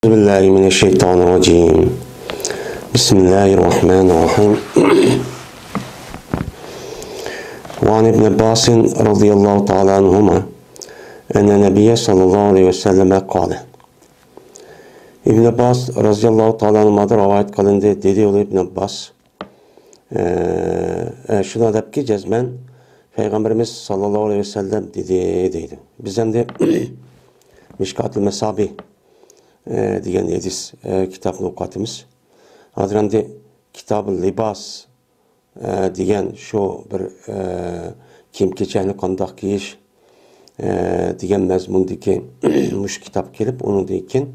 Bismillahirrahmanirrahim. Bismillahirrahmanirrahim. وعن ابن عباس رضي الله تعالى عنهما أن النبي صلى الله عليه وسلم قال İbn Abbas radıyallahu ta'ala anh'dan rivayet kılındı. Dedi oğlu İbn Abbas şuna deyip ki cezmen Peygamberimiz sallallahu aleyhi ve sellem dedi. Bizden de Mişkat-ı Mesabi degan hadis kitobni o'qiyapmiz. Hozir endi Kitab-ı Libas degan shu bir kiyim-kechakni qandoq kiyish degan mazmundagi mush kitob kelib, undan keyin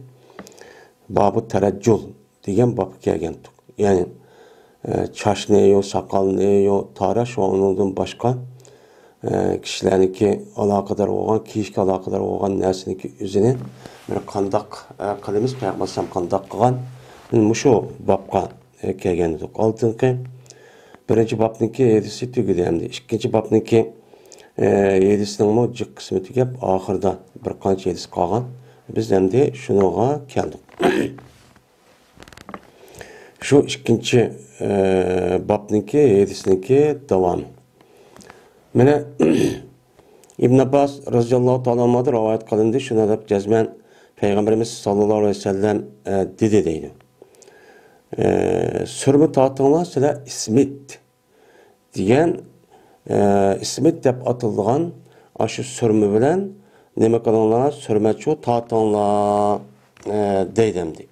Babu Tarajjul degan bob kelgan. Ya'ni chashni yo soqolni yo tarash va undan boshqa kishilarniki aloqador bo'lgan, kiyishga aloqador bo'lgan narsaniki o'zini qandoq qilamiz, payg'ambar alayhisalom qandoq qilgan, mushu bobga kelgan edik. Oldingi birinchi bobniki hadisi tugadi, hamda ikkinchi bobniki hadisning jiq qismi tugab, oxirida bir qancha hadis qolgan. Biz endi shunoga keldik. Shu ikkinchi bobniki hadisniki davomi. Mana İbn Abbas radıyallahu ta'ala anh'dan rivayet kılındı. Şuna da cezmen Peygamberimiz sallallahu aleyhi ve sellem dedi deydi. Sürmü tatınlar sizler ismit diyen ismit dep atıldığan aşı sürmü bilen neme kılınlar sürme çoğu tatınlar deydimdi.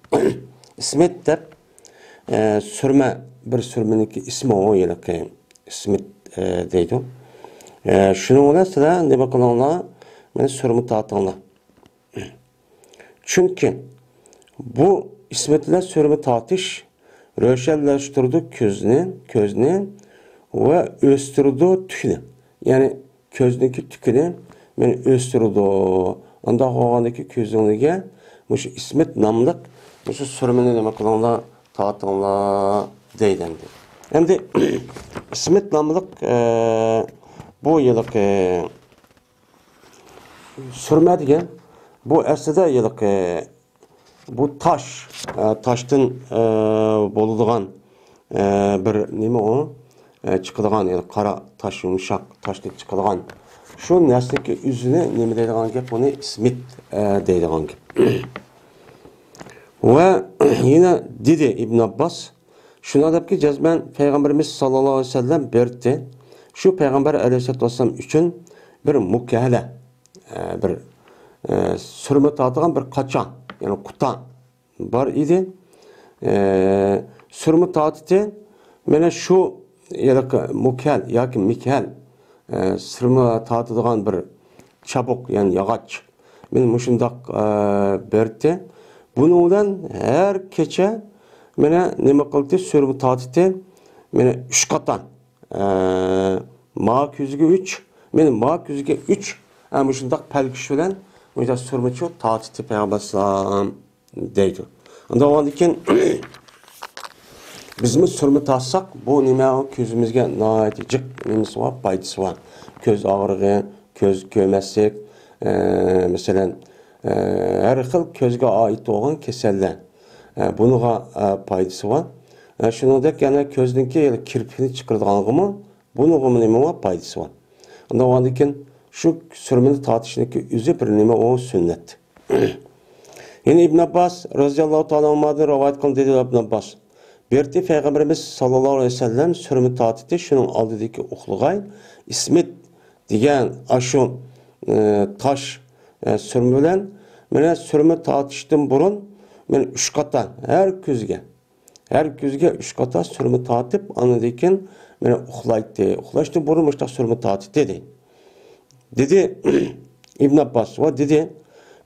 İsmit dep sürme bir sürmeniki ismi o yılki ismit deydi. Şunu ola sizler neme kılınlar men sürmü tatınlar. Çünkü bu ismetler sürme tatış röşelleştirdi közünü ve östürdü tükünü. Yani közdeki tükünü men östürdü. Anda havandaki közünlüge bu ismet namlık bu sürmeni demek kılınlar tatınlar deylendi. Hem de ismet namlık bu yıllık sürme diyen bu aslında yıllık bu taştan boluduğan bir neme o çıkıdığan yani kara taş yumuşak taştan çıkıdığan şu nesneki yüzüne neme deydiğen gep onu ismit deydiğen gep. Ve yine dedi İbn Abbas şuna deyip ki cezmen Peygamberimiz sallallahu aleyhi ve sellem berdi. Şu Peygamber aleyhisselatü vesselam için bir mukahele bir sürme tatıgan bir kaçan yani kutan var idi. Sürme tatıtı mene şu yalık mukel yaki mikel sürme tatıgan bir çabuk yani yağaç men muşundak berdi. Bunundan her keçe mene neme kıldı sürme tatıtı mene 3 katan Mağak yüzüge 3 mene mağak yüzüge 3 muşundak pelkiş bilen Müjdat sürmeçi tatiti Peygamber sallam deydi. Onda o andikin bizimiz sürme tatsak bu nime közümüzge naiti cık nemesi var, paydası var. Köz ağrığı, köz kömezsek, mesela her xil közge ait olan keseller. Bunuğa paydası var. Şunu dek yani közdeki kirpini çıkırdığanımı bunuğa neme var, paydası var. Onda o andikin şu sürmeni tatışındaki üzü bir nime o sünnet. Yine İbn Abbas radıyallahu ta'ala anh'dan rivayet kılın dedi İbn Abbas. Berdi Peygamberimiz sallallahu aleyhi ve sellem sürmeni tatiti şunun aldıdaki uxluğay ismit diyen aşı taş sürme bilen mene sürme tatıştın burun men 3 kata her küzge 3 kata sürme tatip anıdikin mene uxlaydı. Uxlaştı burun müştak sürme tatiti dedi. Dedi İbn Abbas ve dedi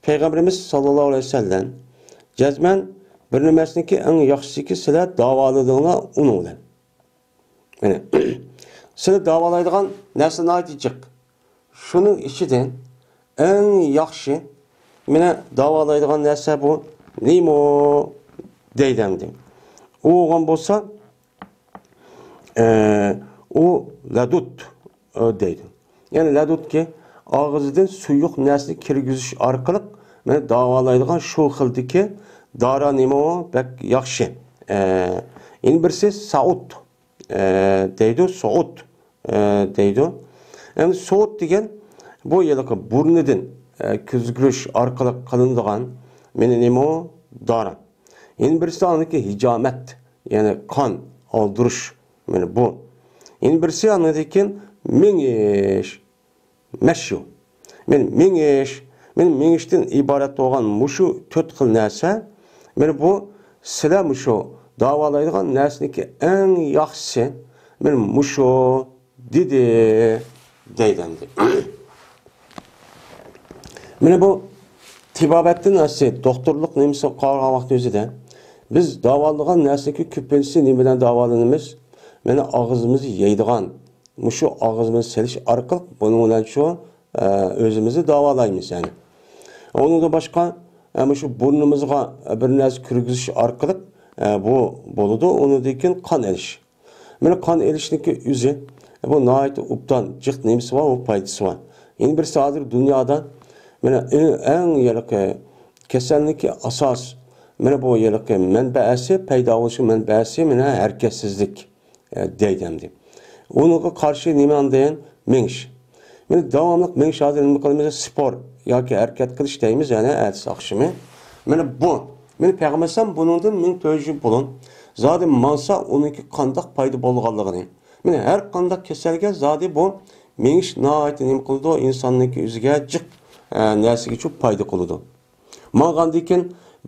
Peygamberimiz sallallahu aleyhi ve sellem cezmen bir nimesindeki en yaxşısı sizler davaladığına onu olan. Yani sizler davalaydıgan nesine aytacak. Şunun içinden en yaxşı mene davalaydıgan nese bu neymo deydemdi. O olan bolsa o ladut deydi. Yani ladut ki ağızdan suyuq nəsli kirgizish orqali meni davolaydigan shu xildagi dara nima o? Bak yaxshi. Endi birisi Saud deydi, Saud deydi. Endi Saud degan bu yiliqi burnidan ko'zgurish orqali qilinadigan meni nima o? Dara. Endi birisi aniki hijomat, ya'ni qon oldirish. Mana bu. Endi birisi anadikin mingish, mashu. Mengishdan iborat bo'lgan mushu 4 xil narsa. Mana bu sizlar mushu davolaydigan narsaniki eng yaxshisi men mushu dedi deydi. Mana bu tibobatdan asli doktorlik nimasi qolgan vaqt o'zida biz davolagan narsaniki ko'pincha nima bilan davolanamiz? Mana og'zimizni yeydigan mushu og'zimizni selish orqali buning bilan shu o'zimizni davolaymiz yani. Ondan başqa şu burnumuzga bir narsa kirgizish orqali bu bo'ladi. Undan qon elish. Mana qon elishniki o'zi bu nihoyat ubdan jiq nimasi bor, u foydasi bor. Endi birisi hozir dunyoda mana eng yaqin kasalligi asos mana bu yaqin manbaasi paydo bo'lishi manbaasi mana harakatsizlik deydi. Unuga qarshi nima degan mengish. Mana davomli mengish hozir nima qilamiz? Spor yoki harakat qilish deymiz, ya'ni ertasi oqshimi. Mana bu. Men payg'ambarsam buningdan men to'yji bo'lin. Zodi mansa uniki qandoq foyda bo'lganligini. Mana har qanday kasalga zodi bu mengish nihoyat nima qildi? Insonniki o'ziga jiq narsaga çok foyda qiladi. Ma'gandikin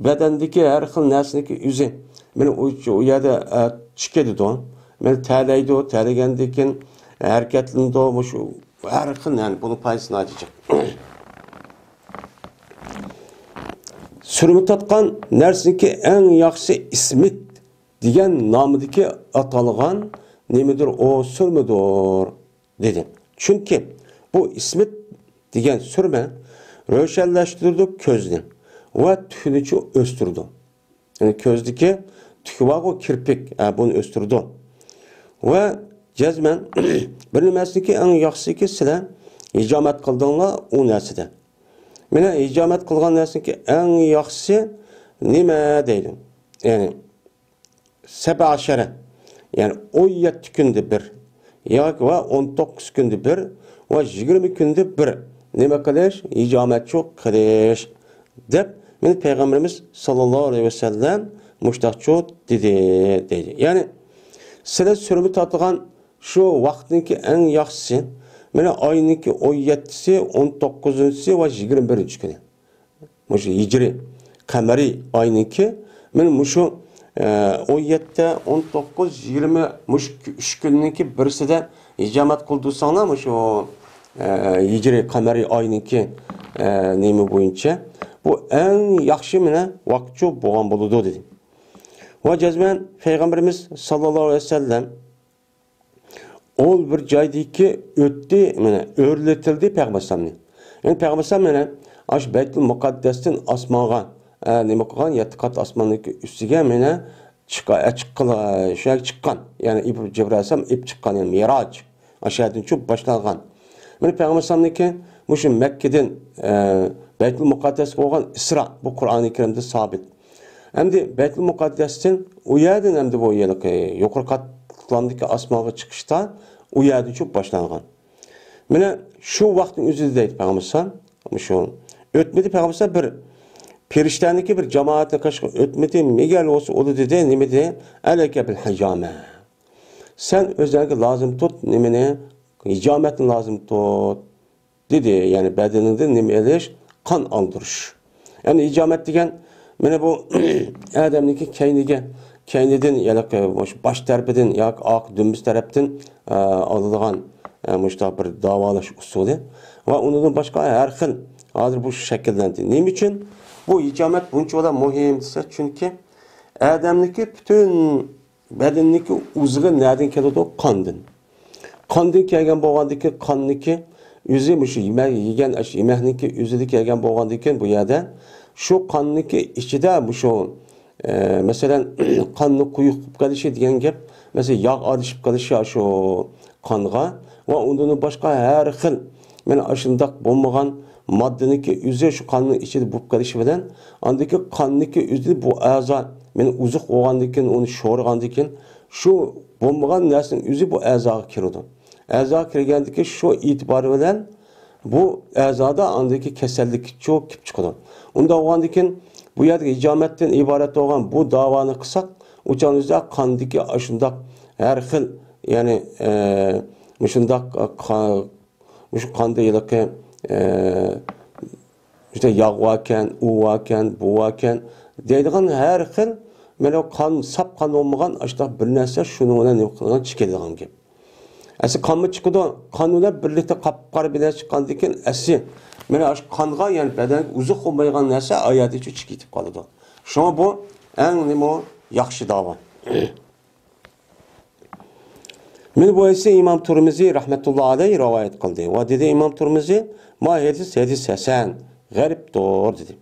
badandagi har xil narsaniki o'zi mana u yerda chiqadi-da. Mana ta'laydi, ta'lagandikin harakatlandi, shu har xil yani buni foydasini aytacak. Sürmü tatqan narsaniki eng yaxshi ismit degan nomidagi atalgan nemidir o sürmüdür dedi. Çünkü bu ismit degan sürme ro'shanlashtirdi ko'zni va tukni o'stirdi. Yani ko'zdagi tuki va kirpik buni o'stirdi. Va jazman bir nimasiniki eng yaxshisi sizlar ijomat qildinglar u narsada. Mana ijomat qilgan narsaniki eng yaxshisi nima deydi? Yani 17 yani 17 kunda bir yoki va 19 kunda bir va 20 kunda bir nima qilish? Ijomat çok qilish deb men payg'ambarimiz sallallohu alayhi vasallam mushtaqcho dedi. Yani sizlar sürmü tatgan şu vaqtniki eng yaxshisi mana oyniki 17'si, 19'si va 21 kuni. Mushu hijri qamari oyniki men mushu 17, 19, 20 mush 3 kunniki birisida ijomat qildirsanglar mushu hijri qamari oyniki nemi bo'yicha bu eng yaxshi mana vaqtcho bo'lgan bo'ladi dedi. Va jazman payg'ambarimiz sallallohu alayhi vasallam ol bir joydagi o'tdi, mana o'rlatildi payg'ambarimiz. Yani payg'ambarimiz mana ash Baytul Muqaddasdan osmonga nima qilgan? 7 qat osmonniki ustiga mana chiqqan. Yani Jibril ip chiqqan, yani Miraj. Aşağıdan çok başlangan. Mana payg'ambarimizniki mushu Makkadan Baytul Muqaddas bo'lgan Isra bu Qur'oni Karimda sabit. Endi Baytul Muqaddasdan u yerdan endi bu yuqori qatlamdagi osmonga chiqishda u yerdan çok başlangan. Mana shu vaqtning o'zida deydi payg'ambarimiz, shu o'tmedi payg'ambarimiz bir perishtaniki bir jamoatni qashqa o'tmedi, megal olsa o'li dedi, nima dedi? Alaka bil hijama. Sen o'zingga lozim tut, nimani? Hijomatni lozim tut dedi. Yani bedeninde nima elish? Qon oldirish. Yani hijomat degan mana bu odamniki kaynidan yalaqi bosh tarafidan yoki oq dumbiz tarafdan olinadigan mushtaq bir davolash usuli va undan boshqa har xil hozir bu shakllandi. Nima uchun bu hijomat bunchalar muhim desa, chunki odamniki butun badanniki o'ziga nerdan keladi? Qondan. Qondan kelgan bo'lgandiki qonniki o'zi mushu yegan yemakniki o'zida kelgan bo'lgandan bu yerda shu qonniki ichida mushu masalan qonni quyuq qilib qolishi degan gap, masalan yog' olishib qolishi shu qonga va undan boshqa har xil mana shundoq bo'lmagan moddaniki o'zi shu qonning ichida bo'lib qolishi bilan andiki qonniki o'zi bu a'zo meni uzuq bo'lgandan keyin uni sho'rgandan keyin shu bo'lmagan narsaning o'zi bu a'zoga kiradi. A'zo kirgandan keyin shu e'tibor bilan bu a'zoda andiki kasallik cho'k kelib chiqadi. Unda bo'lgandan keyin bu yerda ijomatdan iborat bo'lgan bu davoni qilsak, o'chanizda qondagi shundoq har xil ya'ni shundoq shu qonda yilqi işte yağ varken, u varken, bu varken deydigan her xil mana qon sap qon olmagan ashta bir narsa shuni bilan nima qilgan chiqadigan gap. Asli qonmi chiqadi, qon bilan birlikda qop-qora bilan chiqqandan keyin asli mana shu qonga ya'ni badanga uzuq olmaydigan narsa oyat ichi chiqib ketib qoladi. Shuna bu eng nima yaxshi davo. Meni bu ise İmam Turmizi rahmetullahi aleyhi rivayet kıldı. Ve dedi İmam Turmizi ma hadis hasan gariptir dedi.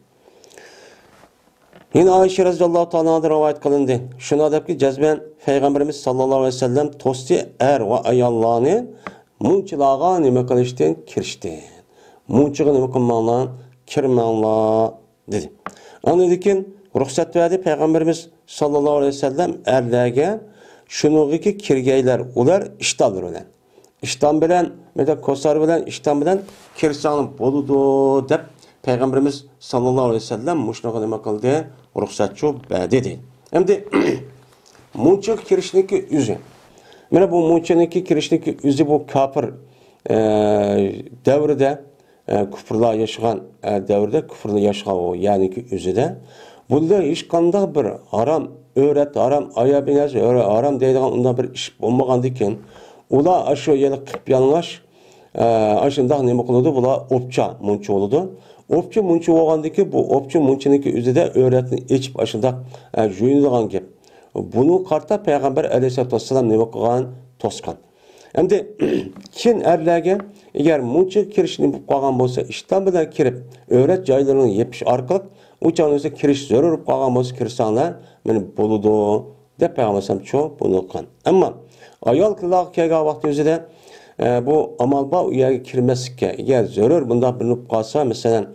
Yine Ayşe radhiyallahu ta'ala rivayet kılındı. Şuna da ki cezben Peygamberimiz sallallahu aleyhi ve sellem tosti er ve ayallarını munçilağa nime kılıştın kirişti. Munçilağa nime kılmanlar kirmanlar dedi. Onu dedi ki ruhsat verdi Peygamberimiz sallallahu aleyhi ve sellem erlerge şununki kirgeyler ular iştanlar olan. İştan bilen, mesela kosar bilen, iştan bilen kirsanın boludu dep Peygamberimiz sallallahu aleyhi ve sellem muşnağa nima kıldı? Ruhsatçı dedi. Hem de munçuk kirişniki üzü. Mana bu munçuniki kirişniki üzü bu kafir devrede küfürler yaşayan devrede küfürler yaşayan o yani ki üzüde. Bunda hiç qanday bir haram öğret, haram ayabinez, haram deydigan onda bir iş olmagandan keyin ular aşu yerga qilib yalang'ash ashundaq nima qiladi? Bular o'pcha muncha bo'ladi. O'pcha muncha bo'lgandan keyin bu o'pcha munchiniki o'zida o'ratni echib ashundaq jo'yinadigan gap. Buni qarta payg'ambar alayhisolatu vassalam nima qilgan? To'sgan. Endi kin erlarga agar muncha kirishni bo'lib qolgan bo'lsa, ishton bilan kirib o'rat joylarini yepish orqali uçağınızda kiriş zarur olup qalğan bolsa kirsanglar, meni boludu deb payg'ambar çok bunu qilgan. Ammo ayol qilaq kelgan vaqt o'zida bu amalba u yerga kirmaslikka, agar zarur bunda bilinib qolsa, masalan,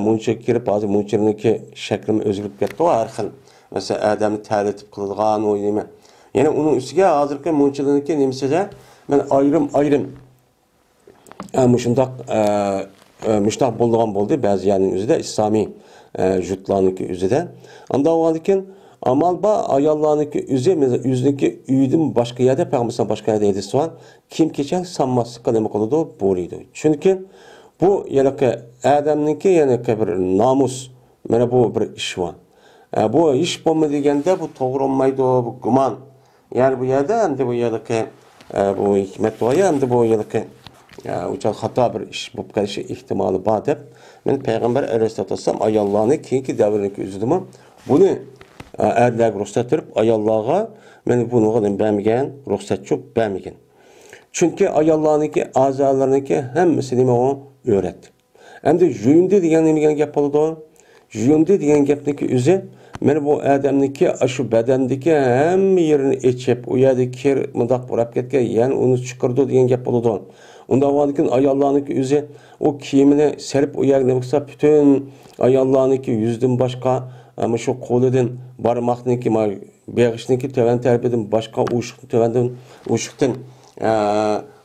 muncha kirib hozir munchirniki shaklini o'zgarib ketdi, har xil. Masalan, odamni ta'rif qiladigan o'ylayman. Yana uning ustiga hozirgi munchirniki nimasida men ayrim mushundaq mushtaq bo'lgan bo'ldi, ba'zi yerning o'zida islomiy jutlarniki üzüde. Anda oğalıken amalba ayallarniki üzü, yüzünki üydüm başka yerde, peygamberden başka yerde edisi var. Kim geçen sanması kalemi koludu, boruydu. Çünkü bu yanıki adamniki yanıki bir namus, mana bu bir iş var. Bu iş bulma degende bu doğru olmaydı, bu guman. Yani bu yerde hem de bu yanıki bu hikmet var ya, hem de bu yanıki uçak hata bir iş bu karşı ihtimali var dep. Men Peygamber aleyhissalatu vesselam ayallarını keyinki devrindeki üzüdümü bunu erlerge ruhsat verip ayallarga men bunu vermegen, ruhsat çok vermegen. Çünkü ayallarınki azalarınki hemmisini o öğretti. Hem de juyundi diyen nemigen gap oldu. Juyundi diyen gapniki üzü men bu adamniki şu bedendeki hem yerini içip o yerdeki kir mıdak burap ketken yani onu çıkardı diyen gap oldu. Onda varken ayallarınki üzü o kiyimini serip o yerine baksa bütün ayallarınki yüzden başka ama şu kolunun barmakniki beğişniki töven terbeden başka uşuktan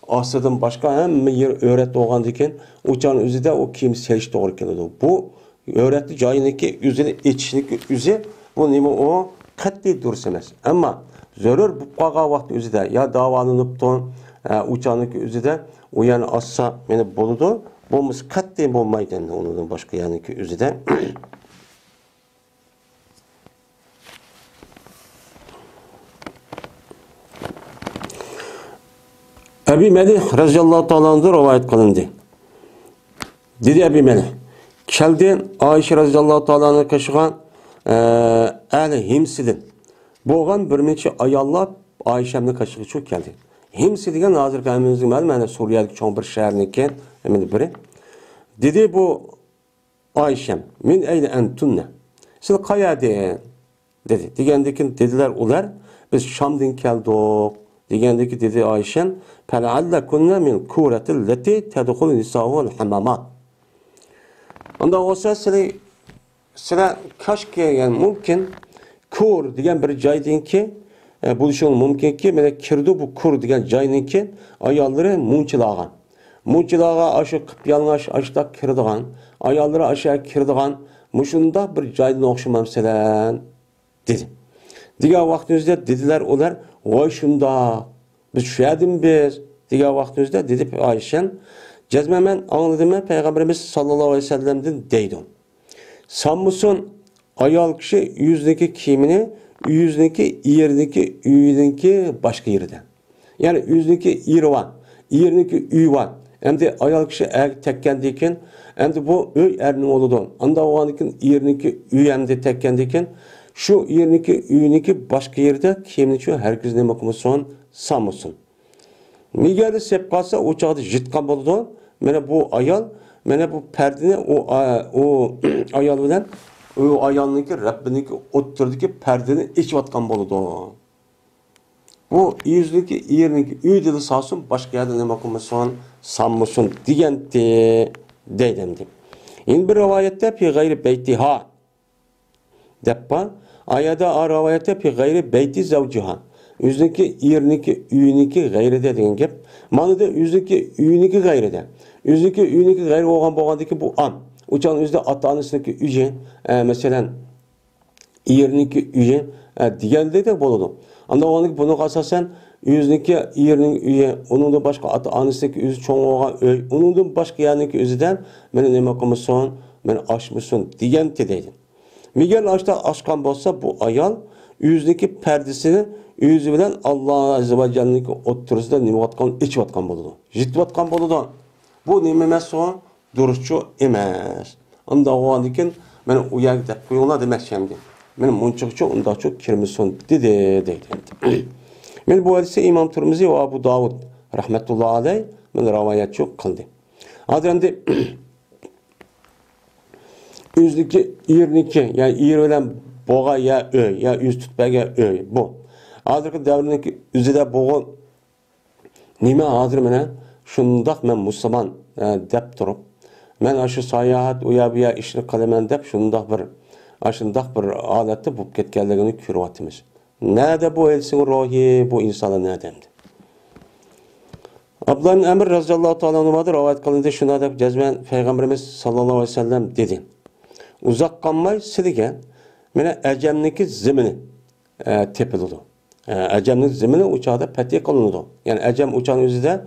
asıdan başka hem yer öğret doğandayken uçağın üzü de o kiyim seriş doğru geldi. Bu öğretti cayındaki üzerine içindeki üzü bu neymi o katli dursamaz. Ama zarur bu qağa vakti üzü de ya davanınıp ton uçağındaki üzü de o yani assa beni boludu. Bomuz katli olmaydı onun başka yani ki üzü de. Ebi Melih radıyallahu ta'ala anhu rivayet kılındı. Dedi Ebi Melih. Keldi Ayşe radıyallahu ta'ala anhu kaşıgan Ali Himsidin. Boğan bir neçe ayallar Ayşe'nin kaşığı çok geldi. Himsi degan hozir qamimizning mana Suriyadagi cho'ng bir shaharniki biri. Dedi bu Ayşem, min ayna antunna. Siz qayerda? Dedi. Degandekin dedilar ular, biz Şamdan keldik. Degandeki dedi Ayşem, "Fala'alla kunna min kuratil lati tadkhulu nisa'ul hamamat." Onda olsa sizlar kaşki yani mümkün kur degan bir joydanki bo'lishi mumkinki, mana kirdi bu kur degan joyninki ayollari munchilagan. Munchilaga shu qip yalang'och ashda kirdigan, ayollari ashga kirdigan, mushunda bir joydan o'xshamamsalar dedi. Degan vaqtimizda dedilar ular, "Voy shunda, biz shu yerdimiz?" degan vaqtimizda dedi Oyshan, "Jazmaman angladim Payg'ambarimiz sallallohu alayhi vasallamdan" deydi. Sammusun ayol kishi yuzdagi kiyimini yüzdeki, yerdeki, uyudaki başka yerde. Yani yüzdeki yeri var, yerdeki uy var. Hem de ayol kişi tekkendeyken, hem de bu uy erinin oludu. Anda o anıkin yerdeki uy hem de tekkendeyken, şu yerdeki uyudaki başka yerde kimin için herkes ne bakımı son sanmasın. Migerde sep kalsa o çağda jitkan boludu. Mene bu ayol, mene bu perdini o ayol bilen o ayağındaki Rabbiniki otturdaki perdeni içvatkan boludu. Bu yüzdeki yerdeki üydeli sağsın başka yerde ne bakımısın sanmışsın diyenti deydimdi. Yine bir rivayette pi gayri beytiha deppa ayada rivayette pi gayri beyti zavciha. Yüzdeki yerdeki üyniki gayri dediğin gep. Manada yüzdeki üyniki gayri de. Yüzdeki üyniki gayri boğandaki bu an. Uçağın yüzde ata-anasındaki üye, mesela yerdeki üye diğerde de boludu. Anda onu bunu asasen yüzdeki yerinin üye, onun da başka ata-anasındaki üye çoğun olan öy, onun da başka yerdeki üyeden beni ne makamısın, beni aşmışsın diyen tedeydi. Miguel açta aşkan bolsa bu ayal yüzdeki perdesini yüzü bilen Allah Azze ve Celle'nin oturusunda nimetkan, içvatkan boludu. Jitvatkan boludu. Bu nimeme son duruşçu emas. Onda o andikin men uyak dep koyunlar demekçimdi. Men munçukçu onda çok kirmisun dedi. Men bu hadise İmam Tirmizi ve Abu Davud rahmetullahi aleyh men rivayet çok kıldı. Ademde yüzdeki yerniki yani yer bilen boğa ya öy ya yüz tutmaga öy bu. Hazırki davrındaki üzide boğun nime hazır mene şundaq men Müslüman dep turup men aşı sayahat uya işini kalaman dep şundaq bir alatda bulup ketkenligini ko'ryapmiz. Nerede bu elsin ruhi bu insana nedemdi? Abdullah bin Amr radhiyallahu ta'ala anhu'da rivayet kılındı şuna dep cezmen Peygamberimiz sallallahu aleyhi ve sellem dedi. Uzak kalmay sizge mene ecemniki zemini tepildi. Ecemnin zemini uçağda peti kılındı. Yani ecem uçağın üzerinde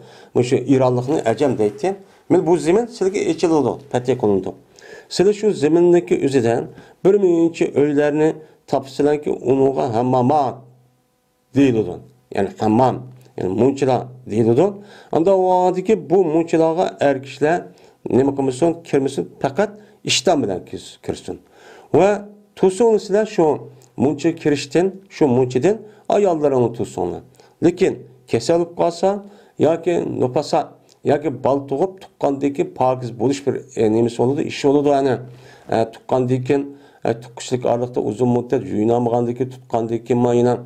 şu İranlıkını ecem deydi. Men bu zemin sizge içildi, peti kılındı. Siz şu zemindeki üzerden bir mühimçi öylerini tapsilen ki onuğa hammama deyildi. Yani hammam, yani munçila deyildi. Anda o adiki bu munçilağa erkişler ne bakımısın kirmisin fakat işten bilen kirsin. Ve tusun sizler şu munçı kirişten, şu munçiden ayallarını tusunlar. Lakin keselup kalsa ya ki nopasa ya ki bal tuğup tukkandaki pakiz buluş bir nemisi oldu, iş oldu yani tukkandaki tukkuşluk ağırlıkta uzun müddet jüynamagandaki tutkandaki mayına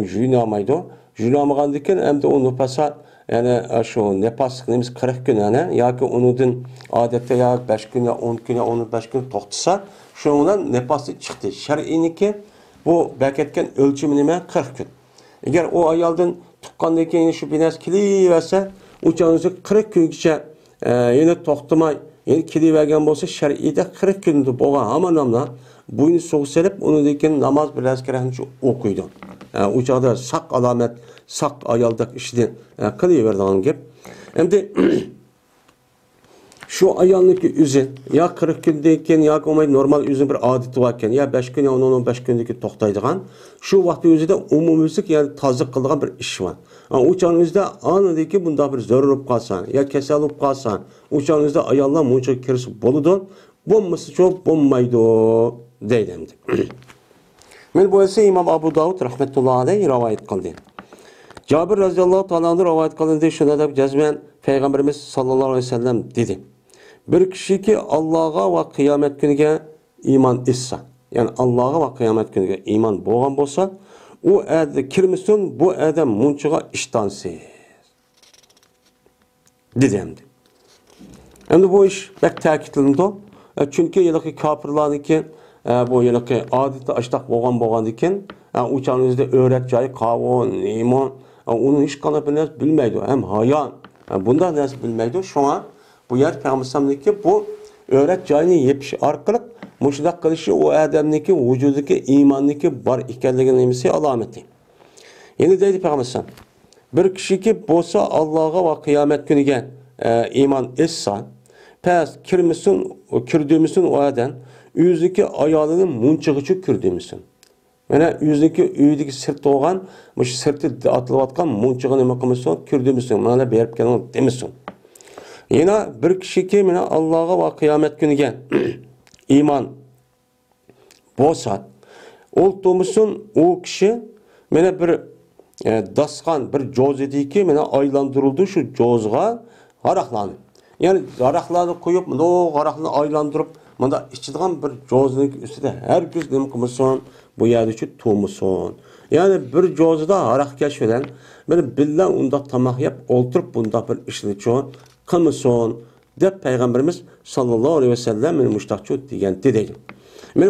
jüynamaydı. Jüynamagandaki hem de o nopasa yani şu nepaslık nemiz 40 gün yani ya ki onudun adette ya 5 gün ya 10 gün ya 15 gün toxtasa şundan nepaslık çıktı. Şer'iniki bu beketken ölçümü neme 40 gün. Eğer o ayaldan tukkandaki şu bines kili verse uçağınızı 40 günce yine toxtumay yine kili vergen bolsa şer'ide 40 gündü boğa hamanamla buyunu soğuselip onu deyken namaz biraz kerahınca okuydu. Uçağda sak alamet sak ayaldak işini kılıverdiğin gibi. Hem de şu ayalındaki üzün ya 40 gündeyken ya normal üzün bir adeti varken ya 5 gün ya 10-15 gündeki toxtaydigan şu vakti özüde umumizlik yani tazık kıldıgan bir iş var. Uçağınızda anındaki bunda bir zor olup kalsan ya kesel olup kalsan uçağınızda ayallar munçak kirisi boludu. Bomması çok bommaydı deylemdi. Men bu ise İmam Abu Davud rahmetullahi aleyh rivayet kıldı. Cabir radhiyallahu ta'ala anhu rivayet kılındı şuna da cezmen Peygamberimiz sallallahu aleyhi ve sellem dedi. Bir kişi ki Allah'a ve kıyamet günüge iman etsa, yani Allah'a ve kıyamet günüge iman boğan bolsa, o erde kirmisin, bu erde munçuğa iştansiz. Dedimdi. Hem de bu iş bek takitlendi. Çünkü yılki kafirlarniki bu yılki adeti açtaq boğan diken uçağınızda öğret cayı kavun, limon onu hiç kanı bilmeydi. Hem hayan. Bundan nasıl bilmeydi. Şu an bu yer Peygamber'deki bu öğret cayını yepiş arkalık muşdak kılışı o adamdaki vücudaki imandaki var ikenliginin emisi alameti. Yine deydi Peygamber bir kişi ki bolsa Allah'a ve kıyamet günüge iman etsa pes kirdüğümüzün o adam yüzdeki ayağının munçıgıcı kirdüğümüzün. Yani yüzdeki sırtı olan sırtı atılıp atkan munçıgı neme kılmışsın kirdüğümüzün. Bana berip gelin demişsin. Yine bir kişi ki Allah'a ve kıyamet günüge iman bolsa oltuğumuzun o kişi bir daskan bir coz ediki aylandırıldı şu cozga haraqlanı. Yani haraqlanı koyup o haraqlanı aylandırıp içidiğen bir cozun üstüde herkes nima qilmasin bu yerde şu tuğmusun. Yani bir cozda haraq keşfeden billa undaq tamaq yap olturup bundaq bir işini çoğun qilmasin deb Peygamberimiz sallallahu aleyhi ve sellem muştaqçı degan dedi.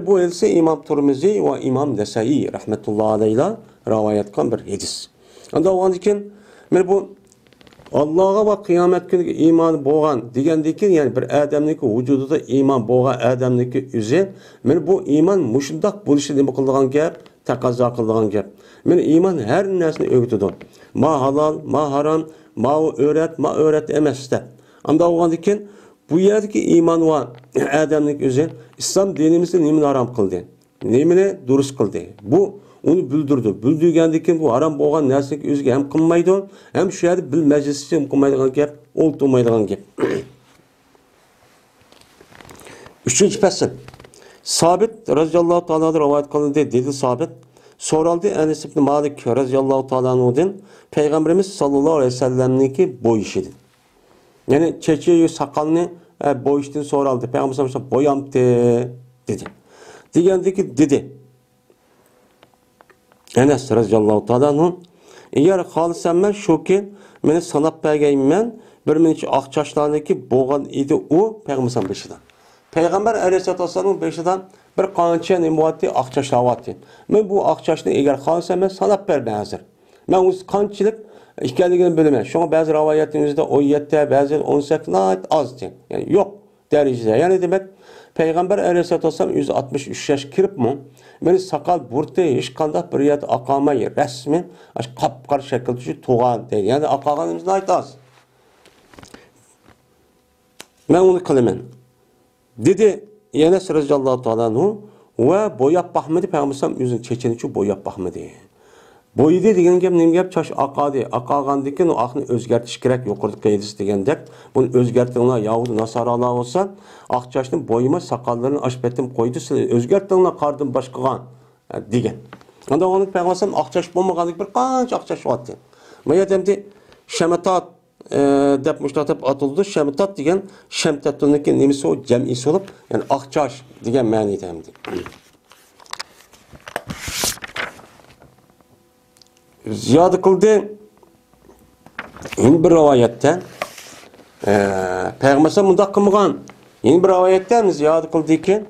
Bu else İmam Tirmizi ve İmam Nesai rahmetullahi aleyhler rivayet kılan bir hadis. Anda o için bu Allah'a ve kıyamet günü iman boğan degandeki yani bir adamdaki vücudunda iman boğan adamdaki üze bu iman muşundaq bo'lishi nima qiladigan gap, taqozo qiladigan gap. İman her narsani o'rgatadi. Ma halal, ma haram, ma o'rat emas deb. Anda o için bu yerdeki iman ve adamdaki üze İslam dinimizde nimani haram kıldı? Nimani durust kıldı? Bu onu bildirdi. Bildirgandeki bu haram bo'lgan narsaga o'ziga ham qilmaydi, ham shu yerda bil majlisda ham qilmaydigan gap, o'ltirmaydigan gap. 3-fasl. Sabit radhiyallohu ta'ala rivoyat qilindi dedi Sabit. So'raldi Enes ibn Malik radhiyallohu ta'ala'dan Peygamberimiz sallallohu alayhi vasallamniki bo'yishidir. Yani çeçeyi sakalını boyishdan so'raldi. Peygamberimiz bo'yamdi dedi. Degandiki dedi. Enes radhiyallohu ta'ala eğer xolisamman shuki meni sanab berganman bir mincha oq chochlarniki bo'lgan edi u payg'ambar beshidan. Payg'ambar alayhissalatu vassalamning beshidan bir qancha nimati oq chochlar bo'lyapti. Men bu oq chochni eğer xolisamman sanab berman hozir. Men o'z qanchalik ekanligini bilaman. Shunga ba'zi rivoyatingizda 17, ba'zi 18 az deng. Yani yo'q darajada. Yani demak Peygamber aleyhissalatu vesselam 163 yaş kirip mi? Beni sakal burti hiç kandak bir yerde akamayı resmen kapkar şekilde şu tuğan değil. Yani akaganımızda ait az. Ben onu kılımen. Dedi Enes radhiyallahu ta'ala ve boyap bakmadı Peygamber yüzün çeçeni şu boyap bakmadı. Boyudu degen gap nima gap chosh aqadi. Aqagandikin o aqni o'zgartish kerak yuqoriga yedis degandek. Buni o'zgartinglar Yahudi Nasaralar bo'lsa, aq choshning bo'yima saqallarini ashbetim qo'ydi, sizlar o'zgartinglar qardim boshqagan degan. Unda uni payg'ambar aq chosh bo'lmaganlik bir qancha aq chosh bo'lyapti. Bu yerda shamatat deb mushtatib atildi. Shamatat degan shamtatniki nimasi o jam'isi bo'lib, ya'ni aq chosh degan ma'noda hamdi. Ziyade kıldı. Yeni bir rivayette Peygamber mundaq qilmagan. Yeni bir rivayette ziyade kıldı ki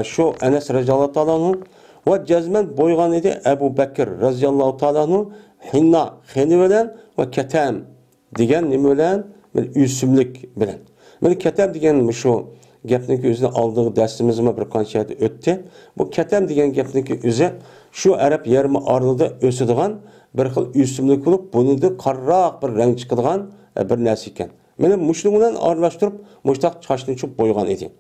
şu Enes radhiyallohu ta'ala ve cezmen boygan idi Ebu Bekir radhiyallohu ta'ala hinna xeni bilen ve ketem degan nima bilen üsümlük bilen. Men ketem degan şu gapniki o'zini aldığı dersimizme bir qancha o'tdi. Bu ketem degan gapniki o'zi şu Arap yerimi aralida o'sadigan bir xil üsümlük bo'lib, bunida qarroq bir rang chiqadigan bir narsa ekan. Meni mushuni bilan aralashtirib, mushtaq chochni chop bo'ygan edi.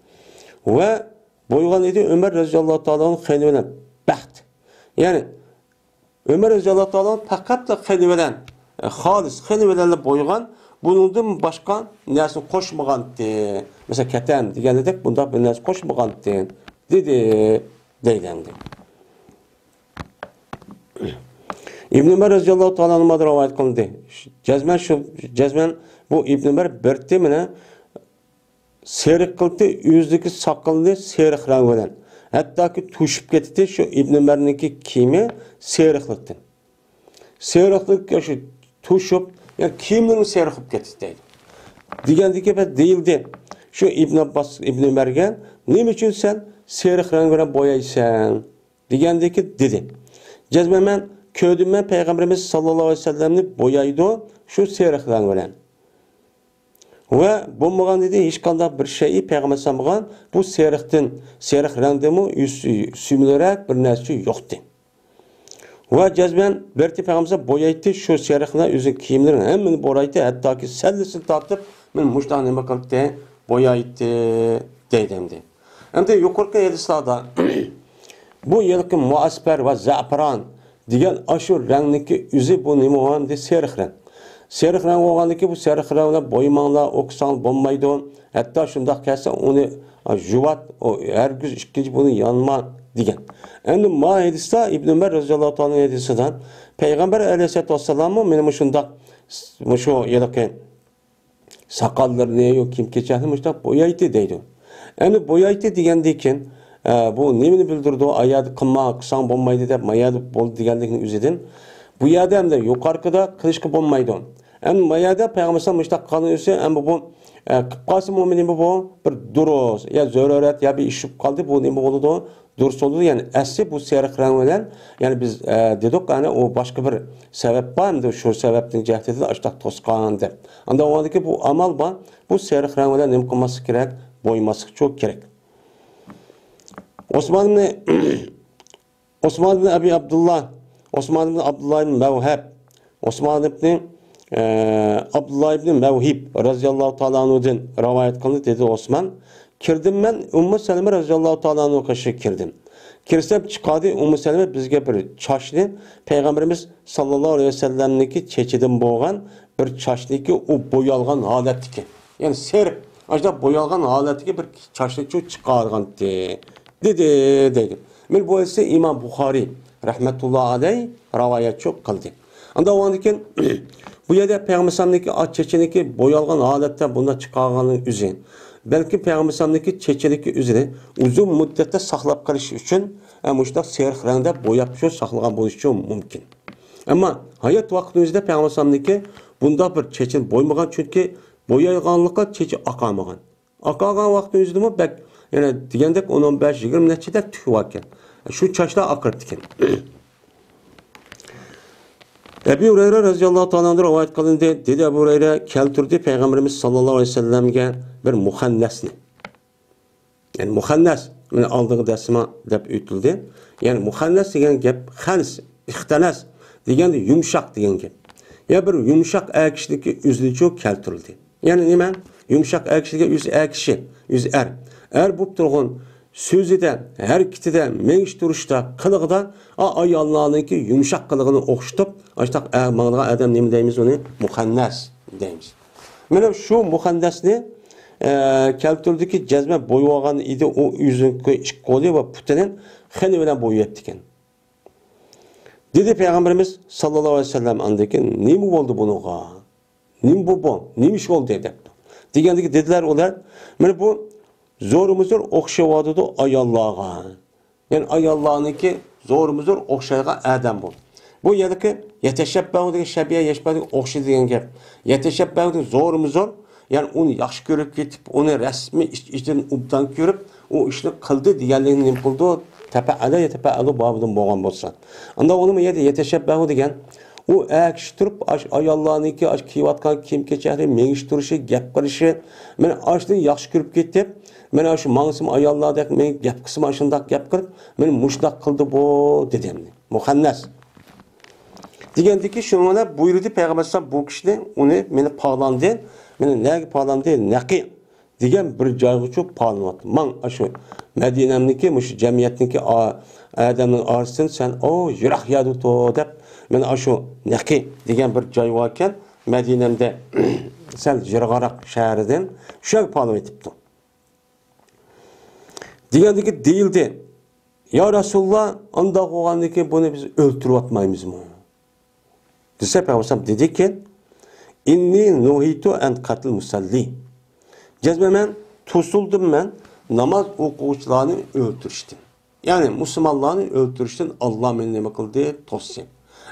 Va bo'ygan edi Ömer radhiyallohu ta'alaning xayli bilan baxt. Ya'ni Ömer radhiyallohu ta'ala faqat xayli bilan xolis xayli bilan bo'ygan, bundan boshqa narsa qo'shmagan edi. Mesela ketem deganidek bunda bir narsa qo'shmagan edi. Dedi deyildi. İbn Ömer radhiyallohu ta'ala rivayet kıldı. Cezmen bu İbn Ömer berti mene serik kıldı, yüzdeki sakalını serik rang bilen. Hatta ki tuşup ketdi şu İbn Ömer'ninki kiyimi seriklikti. Seriklik şu tuşup yani kiyimini serikip ketdi. Degandiki değildi. Şu İbn Abbas İbn Ömer'ge nima uchun sen seriq rang bilan bo'yaysan degandeki dedi. Cezmemen köydümen Peygamberimiz sallallahu aleyhi ve sellemni bo'yaydi şu seriq rang bilan. Ve bo'lmagan dedi hech qanday bir şeyi Peygamber sallallahu bu seriq rangdimi sümülerek bir narsa yo'qdi. Ve cezben berti Peygamber bo'yaydi şu seriqni o'zi kiyimlerini hemmini bo'raydi hattoki sallisini tortib men mushtan nima qilibdi bo'yaydi deydimdi. Endi yuqorqi hadislarda bu yilki muasper ve za'faron degan ashu rangniki o'zi bu nima bo'lgandi seriq rang. Seriq rang bo'lganligi bu seriq rang bilan bo'ymanglar o'qisang bo'lmaydi. Hatto shundoq kelsa uni juvat hargiz ikkinchi buni yonma degan. Endi ma hadisda İbn Ömer roziyallohu anhu hadisidan Peygamber aleyhissalatu vesselam meni shundoq shu yilki soqollarni yoki kim kechani shundoq bo'yaydi deydi. Endi bo'yaydi degandan keyin bu nimani bildirdi? Ayadi qilsang bo'lmaydi deb mayadi bo'ldi deganlikning o'zidan bu yerda ham yuqorida qilishga bo'lmaydi. Endi mayada Peygamber mushtaq qilinishi endi bu qilqasi mo'mini bu bir durus ya zarurat ya bir ish qoldi bu nima bo'ladi? Durus oldu yani asli bu seriq rang bilan yani biz dedik yani o başka bir sebep var mı şu sebepten cihetinde açtık toskan deb. Anda o andaki bu amal var bu seriq rang bilan nima qilması kerak? Boyması çok gerek. Osman ibn Abi Abdullah, Osman ibn Abdullah ibn Mevheb, Osman ibn Abdullah ibn Mevhib radıyallahu ta'ala anhu'dan rivayet kıldı dedi Osman. Kirdim ben Ümmü Seleme radıyallahu ta'ala anhu'a karşı kirdim. Kirsem çıkardı Ümmü Seleme bizge bir çaşlı Peygamberimiz sallallahu aleyhi ve sellem'deki çeçidin boğan bir çaşlı o boyalgan haletki. Yani serip acaba boyalgan haletki bir çaşlı çıkargan dedi. Men bu ise İmam Bukhari rahmetullahi aleyh rivayet çok kıldı. Anda o andikin bu yerde Peygamberimizdeki aç çeçeniki boyalgan halette bunda çıkarganın üzerine. Belki Peygamberimizdeki çeçeniki üzerine uzun müddette saklap kalış için müştak seriq rangda boyap şu saklagan bo'lishi mümkün. Ama hayat vaktimizde Peygamberimizdeki bunda bir çeçen boymagan çünkü boyayganlıkka çeçi aqamagan. Aqagan vaktimizde mi bek yani degandek 10-15-20 neçede tüyvaken. Şu çaşlar akırtken. Ebu Hureyre radıyallahu ta'ala anhu rivayet kılındı. Dedi Ebu Hureyre keltirdi Peygamberimiz sallallahu aleyhi ve sellem'ge bir muhannesni. Yani muhannes yani aldığı desma dep ütüldü. Yani muhannes degen gep xans, ixtanas degen de yumşak degen gep. Ya bir yumşak akişdeki üzlücü keltirildi. Yani nima? Yumşak akişdeki yüz er. Er bu turgun sözü de, hareketi de, mengiş duruşta, kılıqda ayollarniki yumşak kılığını okşutup, açtaq adam nemi deymiz onu? Muhannes deymiz. Mana şu muhannesni keltirdiki cezme boyuğan idi o yüzünki iki kolu ve putinin xeni bilen boyuyapti ekan. Dedi Peygamberimiz sallallahu aleyhi ve sellem andaki nemi oldu bunuğa? Nemi bu? Nemiş oldu dedi. Degandiki dediler olar. Mana bu zorumuzdur okşavadıdı ayollarga. Yani ayollarniki zorumuzdur okşayga adam bu. Bu yerdeki yeteşebbehu degen şabiye yeşbedi okşay degen gap. Yeteşebbehu degen zorumuzdur. Yani onu yaxşı görüp ketip, onu resmi işten ubdan görüp, o işini kıldı diyenliğini buldu. Tepe'alı babıdan boğan bolsa. Anda onu mu yedi yeteşebbehu degen o akıştırıp ayollarniki kiyivatkan kim keçeri mengiş duruşu, gap qilishi, men açtı yaxşı görüp ketip, men şu mağısım ayollardek men gap kısmı aşındaq gap qilib, men muşdaq qildi bu dedim. Muhannes. Degandiki şuna buyurdu Peygamber bu kişini onu meni pağlandı. Meni nega pağlandı? Naqi degan bir joyga çok pağlandı. Man şu Medine'mdeki muş cemiyetniki adamın arasın sen o yiraq yadu to deb men şu Naqi degan bir joy varken Medine'mde sel jirg'araq shahridan shu pağlan etibdi. Degandiki deyildi. Ya Resulullah anda qo'ygandiki buni biz o'ltirib atmaymizmi? Dese Peygamber dedi ki inni nuhitu en qatl musalli. Cezmemen tusuldum ben namaz okuvchilarni öldürüştüm. Yani Müslümanlarni öldürüştüm Allah beni nima qildi to'ssin.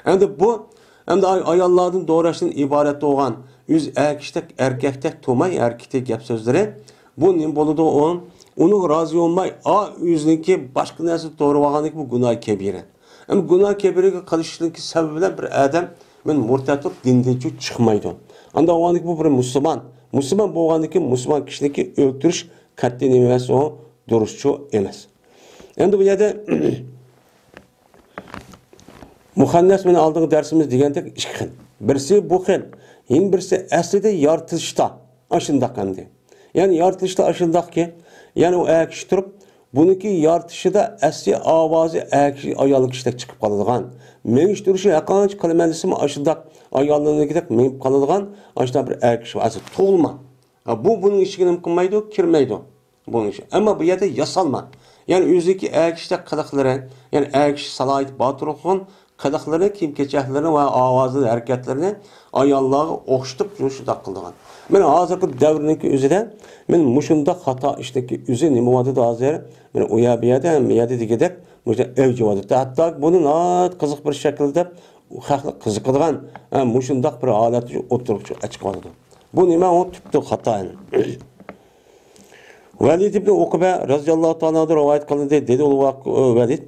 Endi bu endi ayollardan doğrashdan ibaret olan yüz erkektek to'may erkektek gap so'zlari Bu ne boludu onu razı olmay, yüzünki başka narsa doğru vaganlık bu günah kebire. Ama günah kebirege kalışlığındaki sebebiyle bir adam men murtat olup dinden çıkmaydı. Anda vaganlık bu bir Müslüman. Müslüman bu vaganlık Müslüman kişideki öldürüş katli nimesi o duruşçu emez. Endi bu yerde muhannas meni aldığım dersimiz degandek iki xil. Birisi bu xil. Yine birisi aslida yaratılışta aşındak endi. Yani yaratılışta aşındak ki yani o ayak kişi durup bununki yaratışı asli avazı ayak ayarlı kişilik çıkıp kalıdığan. Meniş duruşu yakanç kalemendisi mi aşındak ayarlığına gidip menip kalıdığan aşındak bir ayak kişi var. Asli toğulma. Bu bunun işine mümkünmaydı, kirmeydi. Bunun işi. Ama bu yerde yasalma. Yani yüzdeki ayak kişilik kalıkları yani ayak kişi salayet batır okuğun kadaklarını, kim keçəklərini və avazlı hərəkətlərini ayallığı oxşutup şunu kıldığın. Ben hazırki devrindeki üzere, ben muşunda hata işteki üzü nimuvadı da hazır, ben uyabiyada hem miyadi digedek, evci vadı. Hatta bunun kızık bir şekilde kızıkıdığın muşundak bir aleti oturukçu açık vadı. Bu nime o tüptü hatayın. Velid ibn Ukbe razıyallahu ta'ala rivayet kılındı dedi Velid.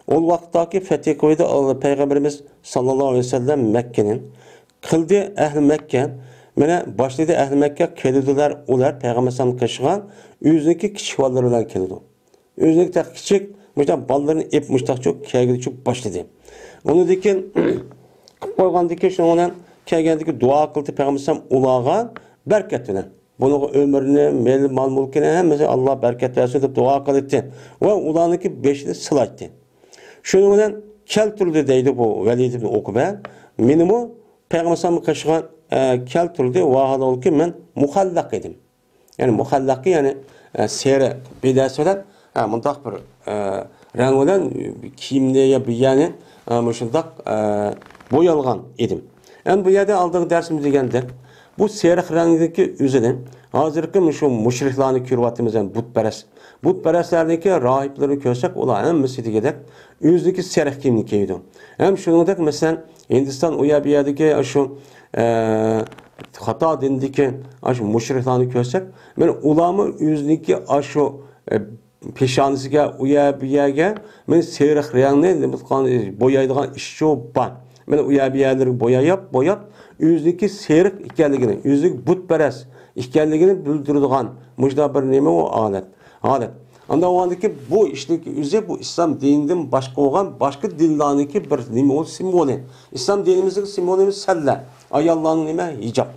O vaktaki Fetih koydu Peygamberimiz sallallahu aleyhi ve sellem Mekke'nin kıldı ehl Mekke mene başladı ehl Mekke kelediler ular Peygamber sallallahu kaşıgan yüzündeki küçük ballarından keledi. Yüzündeki tak küçük müştak ballarını ip müştak çok keledi çok başladı. Onu dikin koygan dikin şundan kelgendeki dua kıldı Peygamber sallallahu ulağa berketine. Bunu ömrünü, mal mülküne hem mesela Allah bereket versin deyip dua kıldı. Ve ulağındaki beşini sılattı. Şununla keltürlü deydi bu Velid ibn Ukbe. Menimu Peygamber sallallahu kaşıgan keltürlü vahadı ol ki men muhallak edim. Yani muhallakı yani seyre bir de söyler mındak bir renk olan kiyimliğe bir yani müşundak boyalgan edim. Yani bu yerde aldığı dersimiz degende bu seyre rengindeki üzerine hazırki şu müşriklerini kürvatımız yani Butperestlerindeki rahipleri körsek ola hem mescidi gedek yüzdeki serh kimlik eydi. Hem şunundak mesela Hindistan uyabiyadaki şu hata dindeki şu müşriklerini körsek ben ulamı yüzdeki şu peşanisiga uyabiyaga men serh rengni boyaydigan ish şu var. Men uyabiyaları boyap yüzdeki serh ekanligini, yüzdeki butperest ekanligini bildiradigan mujda bir nima o alet. Anda o andaki bu işteki yüze bu İslam dininden başka olan başka dinlerindeki bir nime o simvolü. İslam dinimizin simvolü selle. Ayallah'ın nime hicab.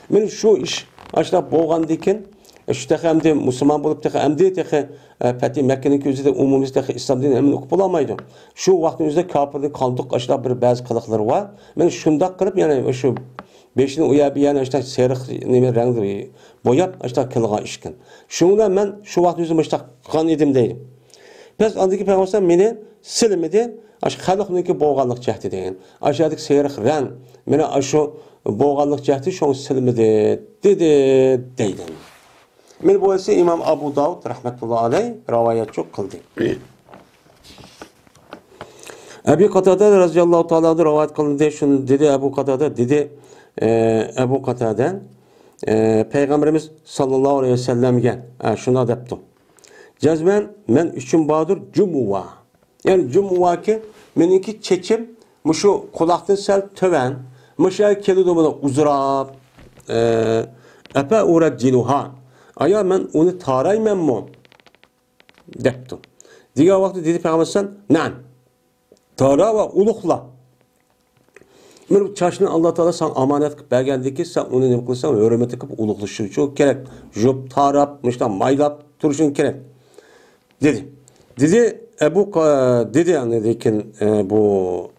Men şu iş aşağı boğandikin şu tekemde Müslüman bulup tekemde Fetih Mekke'nin yüzde umumizde İslam dinini hemen okup olamaydı. Şu vaktimizde kafirlik kaldık aşağı bir bazı kılıkları var. Men şunda kırıp yani şu beşini uyabiyan işte serih nime rengli boyap işte kılga işkin. Şundan ben şu vakit yüzüm işte kan edim deydim. Pes andaki peygamber meni silmedi. Aş xalqniki boğanlık cəhdi deyin. Aşağıdaki serih reng meni aşu boğanlık cəhdi şonu silmedi dedi deydim. Men bu ise İmam Abu Davud rahmetullahi aleyh rivayet çok kıldı. Ebu Katade radıyallahu ta'ala rivayet kılındı. Şunu dedi Ebu Katade dedi Ebu Katade Peygamberimiz sallallahu aleyhi ve sellem'e şuna depti. Cezmen men üçün badır cumuva. Yani cumuva ki meniki çeçim muşu kulaktan sel töven muşa kelidumuna uzrab epe uğrat ciluha. Aya men onu taraymen mu? Depti. Diğer vakti dedi Peygamber sallallahu aleyhi ve sellem tara ve ulukla. Men çaşını Allah Teala sana amanet kılıp bergendi ki sen onu ne kılsan hürmet kılıp uluklaşın çok gerek. Job tarap, müştan maylap turuşun gerek. Dedi dedi yani dekin bu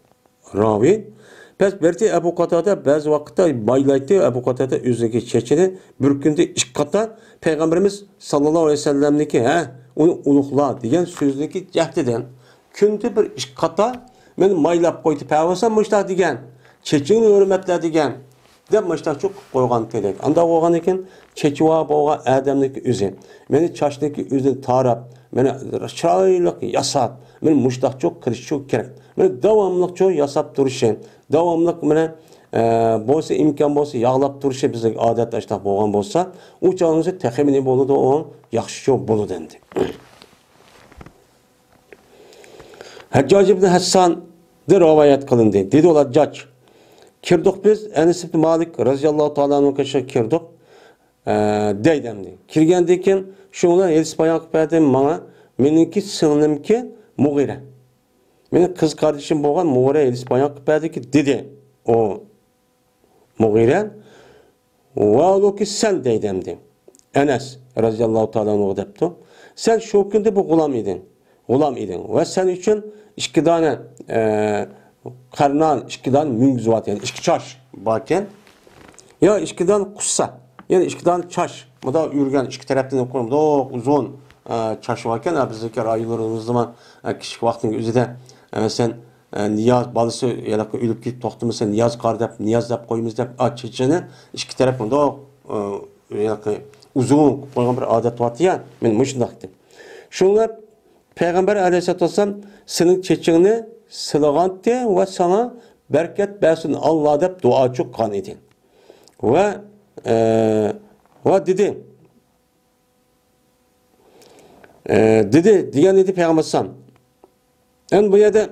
ravi. Pes berti Ebu Katade bazı vakitte maylaydı Ebu Katade üzerindeki çeçini bir günde iş kata Peygamberimiz sallallahu aleyhi ve sellem'deki onu ulukla diyen sözdeki cehdeden günde bir iş kata men maylap koydu Peygamber müştan diyen çeçini hürmetle diyen de müştan çok koygan telek. Anda koygan iken çeçiva boğa adamdaki üzü. Meni çaşdaki üzü tarap, meni çaylık yasap, meni müştak çok kırış çok gerek. Meni devamlık çok yasap duruşen. Devamlık meni bo'lsa imkon bo'lsa yog'lab turishi bizning odatda shunaqa bo'lgan bo'lsa, u chog'ingizda taxmini bo'ladi, u yaxshi bo'ladi endi. Hajjaj ibn Hassan de rivoyat qilindi. Dedi ular Hajjaj. Kirdik biz Anas ibn Malik radhiyallohu ta'ala anhu kaşa kirdik. Deydimdi. Kirgandan keyin shunlar elchisi bayon qilib berdi menga, meniki singlimki Mughira. Meni qiz qardoshim bo'lgan Mughira elchisi bayon qilib berdiki, dedi o Mughira "Valuki sen" deydimdi. Anas radhiyallohu ta'ala anhu debdi. Sen shu kunda bu g'ulom eding. G'ulom eding va sen uchun ikki dona qarnon, ikki dona mungzvat, ya'ni ikki chosh borkan, yo ikki dona qussa, ya'ni ikki dona chosh. Bunda yurgan ikki tarafdan qo'yib, uzun chosh borkan, bizdagi rayonlarimizda kichik vaqtning o'zida sen niyoz balisi yalaqqa o'lib ketib to'xtamasa niyoz qor deb, niyoz deb qo'yamiz deb chechini ikki taraf bunda yalaqqa uzun qo'ygan bir odat bor-ya, men mushundaq dedim. Shunga Peygamber Aleyhisselatü Vesselam senin çeçini sılağantı ve sana bereket versin Allah deyip dua çok kan edin. Ve dedi diyen dedi Peygamber Aleyhisselam. En bu yerde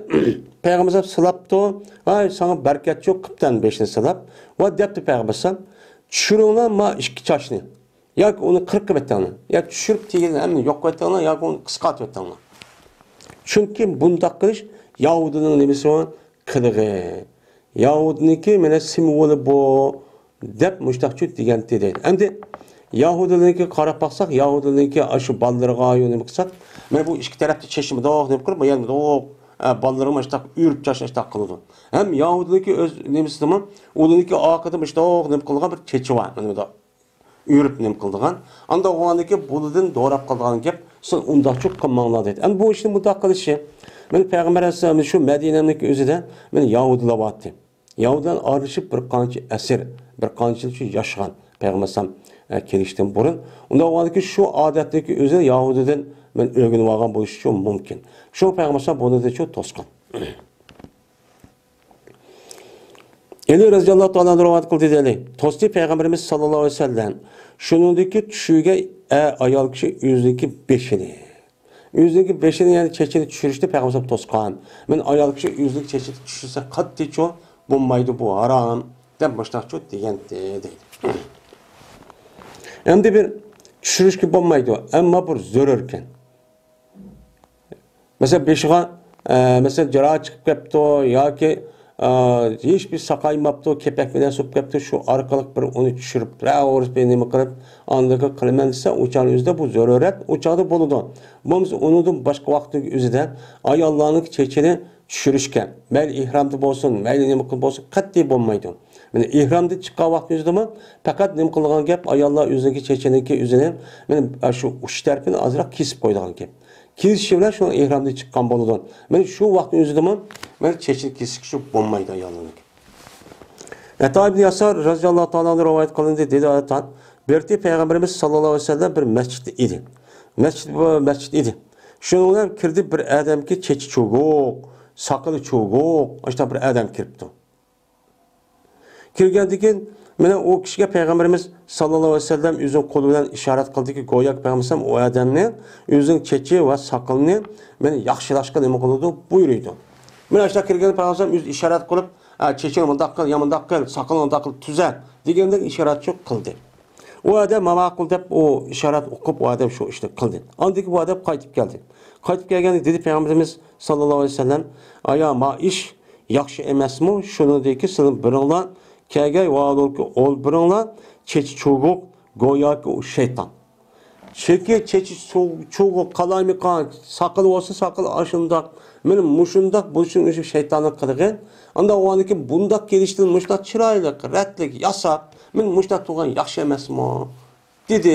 Peygamber Aleyhisselam sılaptı. Ay sana bereket çok kıptan beşini sılap. Ve deyipti Peygamber Aleyhisselam. Çürüğüne ma işki çaşını. Ya onu kırık ettiğini. Ya çürük değil hem yok ettiğini ya onu kıskat ettiğini. Çünkü bunda kılış Yahudinin nemesi o kılığı. Yahudiniki mene simvolu bu dep müştakçı diyen değil. Hem de Yahudininki qarab baksak, Yahudininki aşı ballarıga ayını baksak, men bu iki tarafta çeşimi doğ deyip kırıp, yani doğ ballarıma işte ürüp çaşın işte kılıdı. Hem Yahudininki öz nemesi zaman, onuninki akıdım işte doğ deyip kılgan bir çeçi var. Ürüp nem kıldığan. Anda o andaki buludun doğrap kıldığan gep, son unda çok kılmanlar dedi. Yani bu işin bu da kılışı, ben Peygamber Aleyhisselam'ın şu Medine'deki özü de, ben Yahudi'la battı. Yahudi'den arışıp bir kançı esir, bir kançı yaşayan Peygamber Aleyhisselam kelişten burun. Onda o andaki şu adetteki özü Yahudi'den ben ögünü vagan bu iş çok mümkün. Şu Peygamber Aleyhisselam bunu da çok toskan. Eli radhiyallahu ta'ala rivoyat qildi dedi. Tosti Peygamberimiz sallallohu alayhi vasallam shuningdagi tushiga ayol kishi o'zidagi beshini. O'zidagi beshini ya'ni chechini tushirishda Peygamber tosqan. Men ayol kishi o'zidagi chechini tushirsa qattiqcho bo'lmaydi, bu harom deb boshqacha degan deydi. Endi bir tushirishga bo'lmaydi, ammo bir zarur ekan. Mesela beshiga mesela jara chiqib ketdi yoki hiçbir sakaymaptı, kepek bilen so'p ketdi, şu arkalık bir onu tushirib, o'ris nima qilib, andagi qilaman desa, o'char o'zida bu zarurat, o'chaqda bo'ladi. Bo'lmasa undan boshqa vaqtning o'zida ayollarning chechini tushirishgan, mayli ihromda bo'lsin, mayli nima qilib bo'lsin, qat'iy bo'lmaydi. Mana ihromda chiqqan vaqt o'zida faqat nima qilgan gap, ayollar o'ziga chechiniki o'zini, mana shu uch tarafini ozroq kesib qo'ygan gap. Kesişi bilen şu ihramda çıkan boludan. Ben şu vaktin özüdüm, ben çeşit kesişi bombaydı ayağlanık. Ata ibn Yasar radhiyallahu ta'ala rivayet kılındı dedi ayatan. Berti Peygamberimiz sallallahu aleyhi ve sellem bir mescid idi. Mescid idi. Şununla kirdi bir adam ki çeçi çoğuk, sakılı çoğuk, işte bir adam kiripti. Kirgendikin Mene o kişiye Peygamberimiz sallallahu aleyhi ve sellem özün kolu bilen işaret kıldı ki goyak Peygamberimiz o adamni özün çeçi ve sakalını meni yaxşılaşqa nima qiladi buyuruydu. Mene işte kirgen Peygamberimiz öz işaret kılıp çeçini mundaq qil, yamundaq qil, sakalını mundaq qil, tuzat degandek işaret çok kıldı. O adam ma'qul deb o işaret o'qib o adam şu işte kıldı. Andaki bu adam qaytib keldi. Qaytib kelganda dedi Peygamberimiz sallallahu aleyhi ve sellem aya ma iş yaxşı emasmi? Shuningdek sizlar biringlar Kegay vaadolki ol biringlar çeçi çoğuk goyaki o şeytan. Çeki çeçi çoğuk kalaymikan sakıl olsa sakıl aşındak. Benim muşundak bu için üşü şeytanlık kılığın. Anda o anki bundak geliştirin muştak çıraylık, retlik, yasak. Men muştak tuğan yaxşı emasmi? Dedi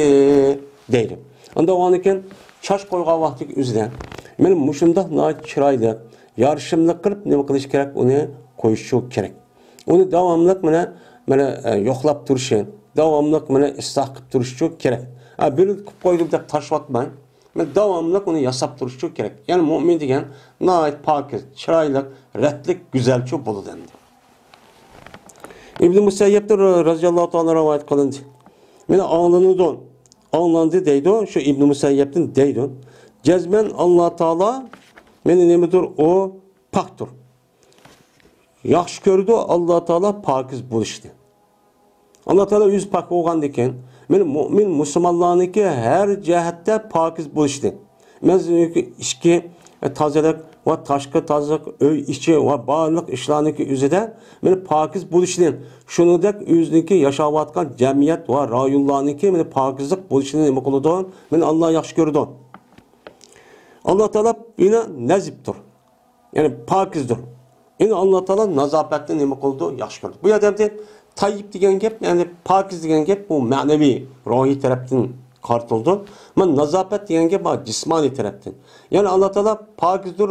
deydim. Anda o anki çaş koygan vaktik üzden. Benim muşundak nait çıraylık, yarışımlık kılıp ne kılış gerek onu koyuşu gerek. Onu davamlıq mana yo'qlab turishi, davamlıq mana isloh qilib turish kerak. Bir qilib qo'ydim deb tashlab men davamlıq uni yasab turish kerak. Ya'ni mu'min degan nihoyat pokiz, chiroyli, ratlik, go'zalchi bo'ladi endi. İbn Musayyib'dir radıyallahu ta'ala rivayet kılındı. Mene anlandı deydi. Şu İbn Musayyib'den deydi. Cezmen Allah Taala meni nemidir o paktır. Yaxşı gördü Allah Taala pakiz buluştu. Allah Taala yüz pak olgan eken, meni mümin musulmonlarniki her cihette pakiz buluştu. Mezunki işki tazelik ve taşkı tazelik, öy içi ve barlık işlarniki üzerinde meni pakiz buluştu. Şunudek yüzdeki yaşavatkan cemiyet ve rayonlarniki meni pakizlik buluştu nemi kılıdı. Meni Allah yaxşı gördü. Allah Teala yine neziptir. Yani pakizdir. Yine Allah Teala nazafetli nemi kıldı, yaxşı gördü. Bu adamda tayyip degen gep, yani pakiz degen gep bu manevi, ruhi taraftan kartıldı. Men nazafet degen gep cismani taraftan. Yani Allah Teala pakizdir,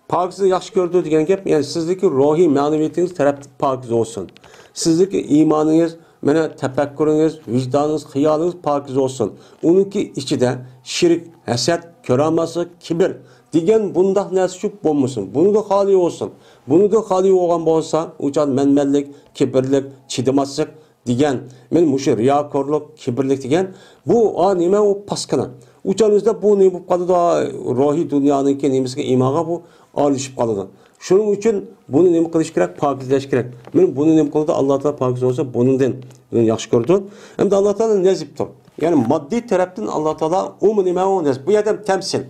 pakizi yaxşı gördü degen gep, yani sizdeki ruhi maneviyetiniz taraftan pakiz olsun. Sizdeki imanınız, mene tefekkürünüz, vicdanınız, hıyalınız pakiz olsun. Onunki içinde şirk, haset, köraması, kibir degen bundaq narsa şu bolmasın. Bunu da hali olsun. Bunu da hali olgan bolsa, uçan menmellik, kibirlik, çidimaslık degen, men muşu riyakorluk, kibirlik degen bu nime o paskana. Uçanızda bu ne bu kadı da ruhi dünyanınki nemizge imaga bu alışıp kalıdı. Şunun için bunu nemi kılış gerek, pakizleş gerek. Men bunu nemi kıldı Allah Teala pakiz olsa bunundan yaxşı gördü. Hem de Allah Teala neziptir. Yani maddi taraftan Allah Teala o nime o nezip. Bu adam temsil.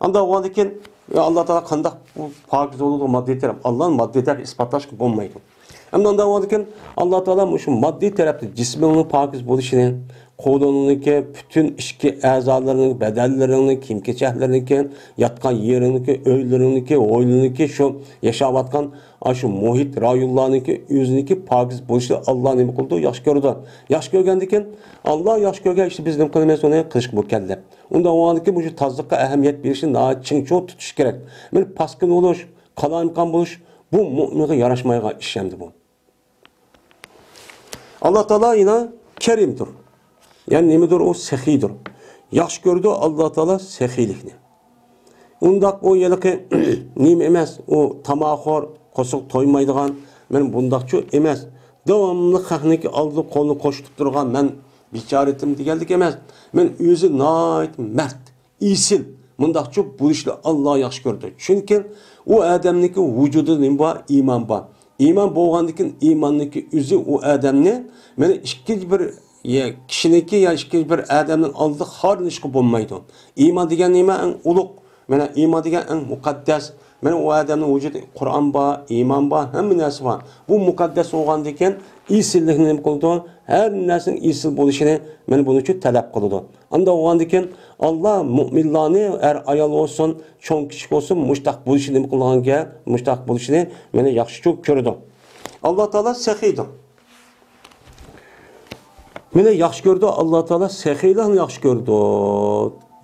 Anda o andakin Allah Teala kandak bu pakiz olduğu maddi taraf. Allah'ın maddi tarafı ispatlaş ki bulmaydı. Hem de anda o andakin Allah Teala şu maddi tarafta cisminin pakiz buluşunu, kolununki, bütün işki azalarının, bedellerinin, kimkeçehlerinin, yatkan yerinin, öylerinin, oylunun, şu yaşavatkan şu muhit, rayullarının, yüzünün pakiz buluşu Allah'ın nemi kıldı, yaxşı gördü. Yaxşı görgendikin, Allah yaxşı görgen işte biz nem kılmayız ona kılışık bu kelle. Onda o andaki bu tazlıkka ehemmiyet birişin daha çingço tutuş gerek. Men paskın oluş, kalayimkan buluş, bu mu'min'e yaraşmaya işlemdi bu. Allah Teala yine kerimdir. Yani nemidir o? Sehidir. Yaxşı gördü Allah Teala sehilikni. Undaq o yeliki nemi emas, o tamahor, kosuq toymaydigan, men bundaqçı emas. Devamlı xaqniki aldı kolunu koştup durgan, men biçaretim degeldik emas. Men özü nait mert, isil. Mundaqçı bu işle Allah yaxşı gördü. Çünkü o adamniki vücudu nemi var? İman var. İman boğandikin imanniki özü o adamni, men ikki bir kişiniki ya ikki bir adamın aldı har nişki bulmaydı. İman degen nima en uluq, mena iman degen en mukaddes. Mena o adamın vücudu Kur'an ba, iman ba, hem narsa var. Bu mukaddes olgandiken isillikni nima qildi? Her narsaning isil bo'lishini men buni uchun talab qildi. Anda olgandiken Allah mu'minlarni er ayol olsun, cho'ng kichik olsun, mushtaq bo'lishini nima qilganga, mushtaq bo'lishini meni yaxshi çok ko'rdi. Allah Teala sehidir. Mene yaxşı gördü Allah Teala sehiylikni yaxşı gördü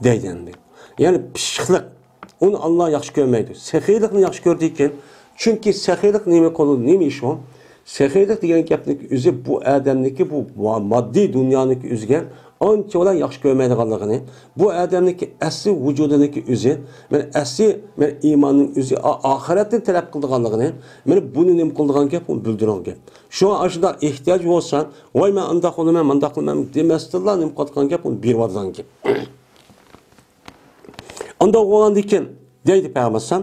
deydendi. Yani pişiklik onu Allah yaxşı görmeydi. Sehiylikni yaxşı gördü iken çünkü sehiylik nime kolu nime iş o? Sehiylik degen gapniki özü bu adamniki bu maddi dünyaniki üzgen ancha olan yaxşı görmeydiganligini, bu adamniki asli vücuduniki özü, men asli men imanın özü ahiretni talep kıldiganligini, men bunu nima kıldigan gap onu bildiren gap. Şu an aşıda ihtiyaç olsa, vay men andaq olaman, mandaq olaman demesdilar nima qilgan gap onu bir vardan gap. Anda olandiken deydi Peygamber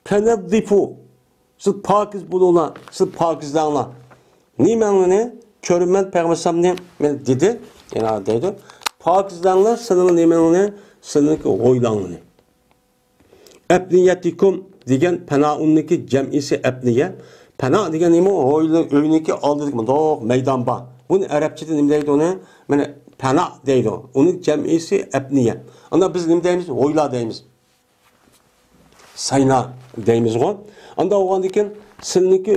penedifu siz pakiz bulunlar, siz pakizlanlar. Nimenini körünmen Peygamber ne dedi? Yani deydi. Pakizlanlar senin nimenini, seninki oylanını. Ebniyetikum degen penaunniki cem'isi ebniye. Pena degen nima öyniki aldı dedik. Doğ meydan ba. Bunu Arapçada nima deydi onu? Mene pena deydi. Onun cem'isi ebniye. Anda biz nima deymiz? Oyla deymiz. Sayna deymiz o. Anda oğandaki sizniki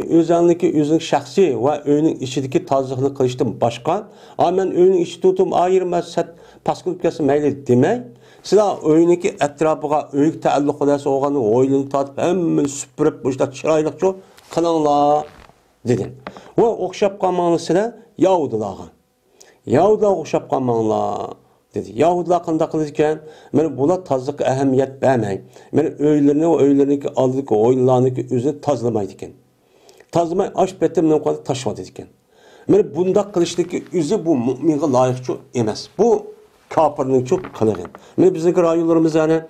özünün şahsi ve öyünün içindeki tazlıqını kılıştım başka. Ama ben öyünün içi tutum ayırma set paskılıp gelsin meyli demey. Sizler öyününki etrafıga öyük taalluk olarsa oğanın oylunu tatıp hemen süpürüp bu işte çıraylık çok kınanla dedi. Ve okşap kalmanı sizler Yahudilağa. Yahudilağa okşap kalmanla dedi. Yahudilar qanday qiladigan, men bular tozliqqa ahamiyat bermay. Men öylerini aldık, oylarniki o'zini tozlamaydi ekan. Tazımay aş betimden kadar taşımadı ekan. Mana bundaq qilishniki o'zi bu mu'minga loyiqchi emas. Bu kafirning çok qiligi. Mana bizning rayonlarimiz yani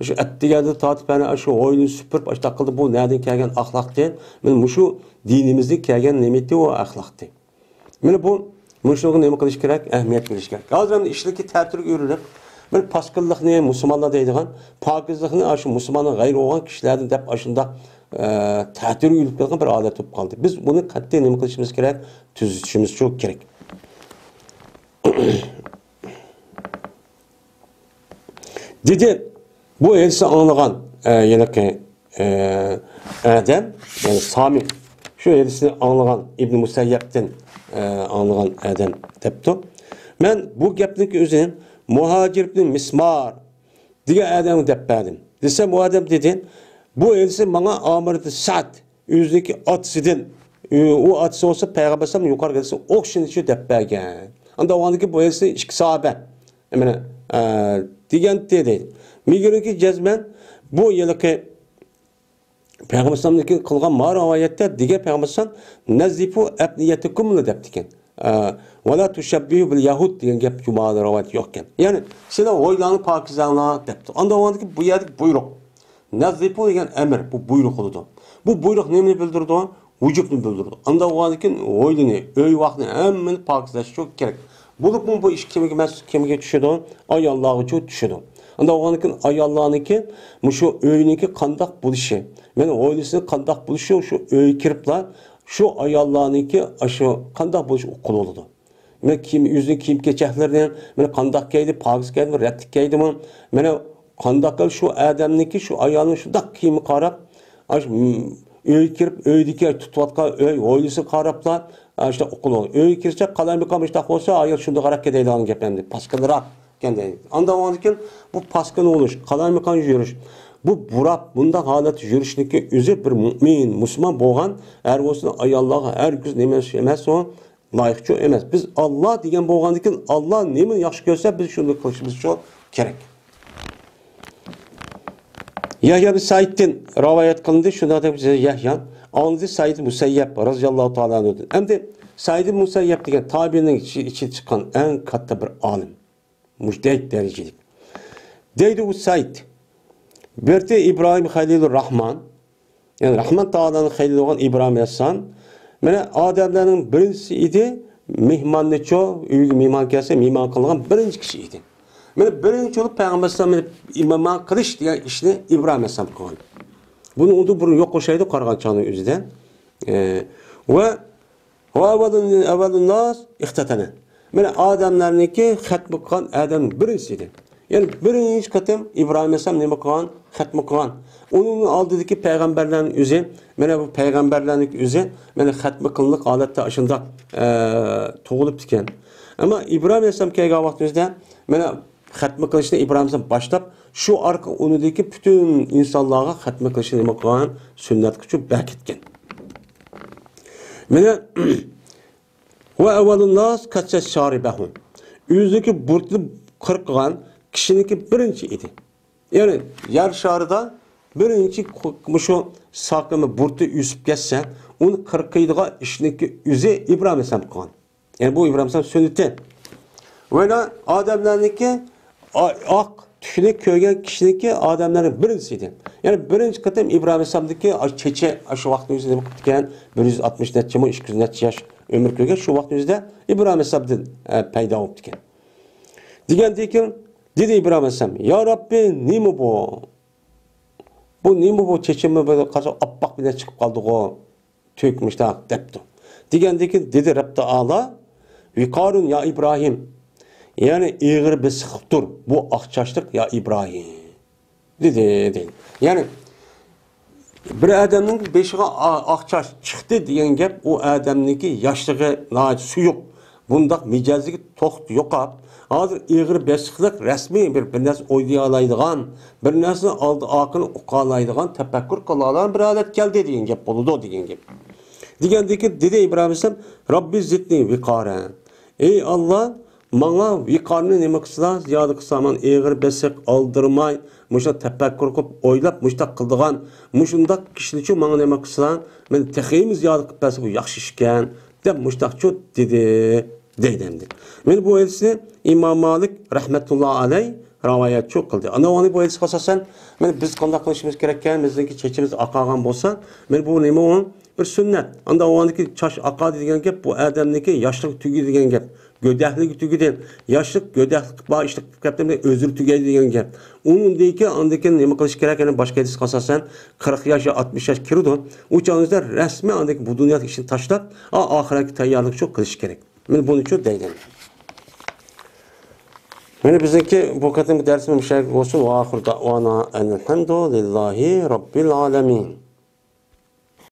şu etdiganda tatib ana şu o'yini supurib ashta qildi bu nereden kelgan axloq deyil. Mana shu dinimizda kelgan nemeti o axloqdi. Mana bu shunga nima qilish kerak? Ahamiyat berish kerak. Hozir ishlikka ta'tirga o'rilib bir pasqillikni musulmonlar deydigan, pokizlikni shu musulmonlar g'ayri bo'lgan kishilardan deb ashunda ta'tirga yurib kelgan bir odat bo'lib qoldi. Biz buni qat'iy nima qilishimiz kerak? Tuzishimiz çok kerak. Dedi bu elsi anlagan yanaki Adem yani Sami şu elisini anlagan İbn Musayyab'dan anlagan Adem depti. Men bu gapniki o'zini Muhacir ibn Mismar diye Adem dep berdim. Desem bu Adem dedi bu elsi bana Amr ibn Sa'd o'zidagi otisidan o atisi olsa Peygamber sallam yukarı gelsin okşun içi dep bergen. Anda o andaki bu elsi iki sahabe. Emine diyen dedi. Migiriki cezmen bu yılki Peygamber sallam'daki kılgan mağara ayette diye Peygamber sallam nazifu ebniyetikumlu deptiken. Ve la tuşebbihu bil yahud diyen gep cumalı rivayet yokken. Yani sizler oylanıp pakizanlığa depti. Anda o andaki bu yerdeki buyruk. Nazifu diyen emir bu buyruk oldu. Bu buyruk nemini bildirdi o? Vücubunu bildirdi. Anda o andaki oylanı, öy vaktini hemen pakizlaşı çok gerek. Bulup mu bu iş kemiğe düşürdü o? Ay Allah'ı çok düşürdü. Anda o andaki ay Allah'ınki şu öynünki kandak buluşu. Yani oylusunu kandak buluşu şu öy kiripla şu ay Allah'ınki şu kandak buluşu okul oldu. Yani kim yüzünü kim geçerlerden yani kandak giydi, pakiz giydi mi, rettik giydi mi? Yani kandaklar şu Adem'ninki şu ayağının şu dak kimi karab öy kirip öydeki tutvatka öy oylusu karaplar işte okul olur. Öy kirse kalan bir kamış tak olsa ayar şunda karak kedeydi anı gependi. Paskınıra kendi. Anda o andıkken bu paskın oluş, kalan bir kan yürüyüş. Bu burak bunda halet yürüyüşündeki üzü bir mümin, Müslüman boğan er olsun ay Allah'a er güz nemesi emez o layıkçı emez. Biz Allah diyen boğandıkken Allah nemin yaxşı görse biz şunu kılışımız çok gerek. Yahya bin Said'den rivayet kılındı. Şunda da bize Yahya anladı Said Musayyab radıyallahu ta'ala anladı. Hem de Said Musayyab diyen tabiinin içi çıkan en katta bir alim. Mujtehid derecelik. Deydi bu Said. Berti İbrahim Halilur Rahman yani Rahman Ta'ala'nın Halil olan İbrahim Aleyhisselam mene Ademlerin birincisi idi. Mihmanlı çoğu, mihman gelse mihman kılgan birinci kişi idi. Mene birinci olup Peygamber Aleyhisselam'ın imama kılış diye işini İbrahim Aleyhisselam kılgan. Bunu unuttu, bunu yok koşaydı kargan çağının üzerinden. Ve evvelun nas ihtetene. Mene Ademlerinki hatmı kılgan Adem'in birincisiydi. Yani birinci katım İbrahim Aleyhisselam ne kılgan? Hatmı kılgan. Onun aldığı peygamberlerin üzeri, mene bu peygamberlerin üzeri, mene hatmı kılınlık adette aşında toğulup diken. Ama İbrahim Aleyhisselam kelgen vaktimizde, mene hatmı kılışını İbrahim Aleyhisselam başlap, şu arka onudaki bütün insanlığa hatmı kılışını nima kılgan sünnet küçük beketken. Mene ve evvelun nas kaçsa şaribahum. Yüzdeki burtlu kırkıgan kişininki birinci idi. Yani yer şarıda birinci şu sakımı burtu üsüp geçse onu kırkıydığa işiniki yüzü İbrahim Aleyhisselam kılgan. Yani bu İbrahim Aleyhisselam sünneti. Ve Ademlerinki ak tüşüne köygen kişininki Ademlerin birincisiydi. Yani birinci katım İbrahim Aleyhisselam'daki çeçe şu vaktin yüzünde bakıptıken 160 netçe mi 200 netçe yaş ömür köygen şu vaktin yüzünde İbrahim Aleyhisselam'dan peyda oluptıken. Digendeyken dedi İbrahim Aleyhisselam ya Rabbi ne mi bu? Bu ne mi bu çeçemi böyle kaza appak bile çıkıp kaldı o tökmüş de depti. Digendeyken dedi Rabbi Ta'ala vikarun ya İbrahim yani iğir bir sıkıptır bu akçaşlık ya İbrahim dedi. Yani bir adamın beşiğe akçaş çıktı diyen gep o adamınki yaşlığı su yok. Bundaq mecazlık toxt yok. Hazır iğir beşiklik resmi bir narsa oylayalaydigan, bir narsa aldı akını uqalaydigan, tefekkür kılalan bir alet geldi diyen gep boludu diyen gep. Digendeki dedi İbrahim Aleyhisselam Rabbi zidni vikaren. Ey Allah Bana vikarını nima qilsa, ziyoda qilsa, men eg'ir besiq aldırmay, muşa tefekkür qilib, o'ylab, muştaq qildigan, muşundaq kişilik uchun menga nima qilsa, men texiyim ziyoda qilib bersa bu yaxshi ish ekan, deb muştaqchu dedi, deydi. Men bu hadisni İmam Malik rahmetullah alayh rivayetçi qildi. Ana onu bu hadisga asosan, men biz qanday qilishimiz kerak ekan, bizniki chechimiz aqagan bo'lsa, men bu nima u bir sünnet. Anda o andaki çaş aqadi degan gap bu adamniki yoshlik tugi degan gap. Gödəklik tügüden, yaşlıq, gödəklik, bağışlıq, qəptəmdə özür tügədi degan gap. Onun deyki, andaki nima qilish kerak, yani başqa hadis qasasan 40 yaş, 60 yaş kirdi. O çağınızda resmi andaki bu dünyadaki işini taşlab, ahiretki tayyorlik çok qilish kerak. Men bunu çok deydim. Meni bizniki bu qatim dersimiz müşarik olsun. Ve ahir da'vana elhamdülillahi rabbil alamin.